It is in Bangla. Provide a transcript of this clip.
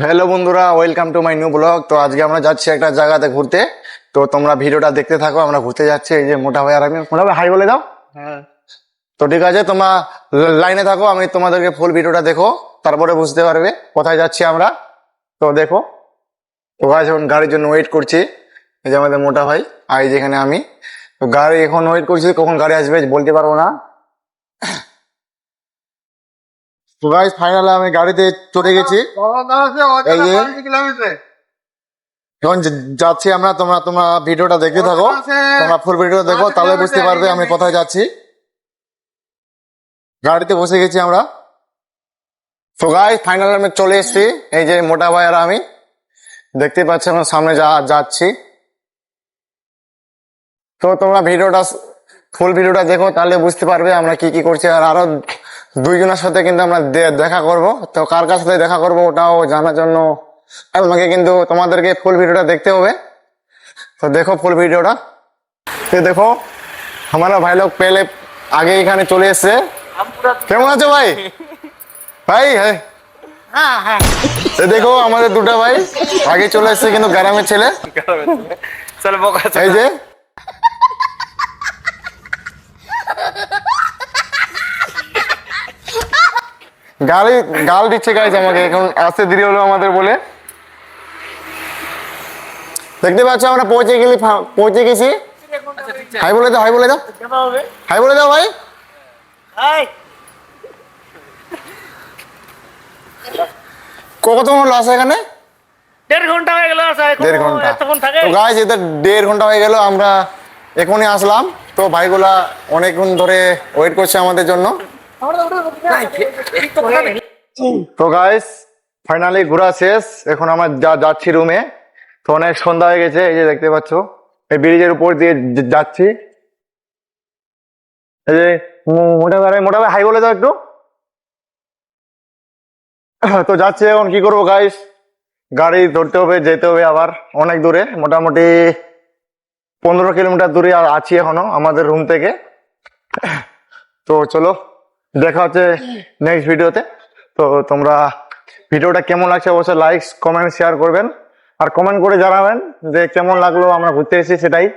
হ্যালো বন্ধুরা, welcome to my new blog. তো আজকে আমরা যাচ্ছি একটা জায়গাতে ঘুরতে। তো তোমরা ভিডিওটা দেখতে থাকো। আমরা ঘুরতে যাচ্ছি, এই যে মোটা ভাই আর আমি। মোটা ভাই হাই বলে দাও। হ্যাঁ, তো ঠিক আছে, তোমরা লাইনে থাকো, আমি তোমাদেরকে ফুল ভিডিওটা দেখো, তারপরে বুঝতে পারবে কোথায় যাচ্ছি আমরা। তো দেখো, তো গাছ এখন গাড়ির জন্য ওয়েট করছি। এই যে আমাদের মোটা ভাই, আর এই যেখানে আমি। তো গাড়ি এখন ওয়েট করছি, কখন গাড়ি আসবে বলতে পারবো না। তো গাইস ফাইনালি আমি গাড়িতে চড়ে গেছি। এই যে এখন যাচ্ছি আমরা, তোমরা তোমরা ভিডিওটা দেখতে থাকো। তোমরা ফুল ভিডিওটা দেখো, তাহলে বুঝতে পারবে আমি কোথায় যাচ্ছি। গাড়িতে বসে গেছি আমরা। তো গাইস ফাইনালি আমি চলে এসেছি। এই যে মোটা ভাই আর আমি, দেখতে পাচ্ছি আমরা সামনে যাচ্ছি। তো তোমরা ভিডিওটা ফুল ভিডিওটা দেখো, তাহলে বুঝতে পারবে আমরা কি কি করছি। আর আরো দুইজনের সাথে কিন্তু আমরা দেখা করব। তো কার কার সাথে দেখা করব ওটাও জানার জন্য আমাকে কিন্তু তোমাদেরকে ফুল ভিডিওটা দেখতে হবে। তো দেখো ফুল ভিডিওটা। তো দেখো हमारा भाई लोग पहले आगे এখানে চলে এসেছে। কেমন আছো ভাই? ভাই হ্যাঁ হ্যাঁ, তো দেখো আমাদের দুটো ভাই আগে চলে এসেছে, কিন্তু গ্রামের ছেলে। চল বকা এই যে গালি গাল দিচ্ছে গাইছে আমাকে, এখন আসতে দেরি হলো আমাদের বলে। দেখতে পাচ্ছ আমরা পৌঁছে গেছি। হাই বলে দাও, হাই বলে দাও, হাই বলে দাও ভাই। কতক্ষণ হলো আসা এখানে? 1.5 ঘন্টা হয়ে গেল। 1.5 ঘন্টা। এতক্ষণ থাকে? তো গাইস এদের 1.5 ঘন্টা হয়ে গেল, আমরা এখনই আসলাম। তো ভাইগুলা অনেকক্ষণ ধরে ওয়েট করছে আমাদের জন্য। তো গাইস ফাইনালি ঘোরা শেষ, এখন আমরা যাচ্ছি রুমে। তো অনেক সন্ধ্যা হয়ে গেছে, এই যে দেখতে পাচ্ছ এই ব্রিজের উপর দিয়ে যাচ্ছি। এই যে মোটা ভাই হাই বলে দাও একটু। তো যাচ্ছি, এখন কি করবো গাইস, গাড়ি ধরতে হবে, যেতে হবে আবার অনেক দূরে, মোটামুটি 15 কিলোমিটার দূরে আছি এখনো আমাদের রুম থেকে। তো চলো দেখা হচ্ছে নেক্সট ভিডিওতে। তো তোমরা ভিডিওটা কেমন লাগছে অবশ্যই লাইক কমেন্ট শেয়ার করবেন, আর কমেন্ট করে জানাবেন যে কেমন লাগলো আমরা ঘুরতে এসেছি সেটাই।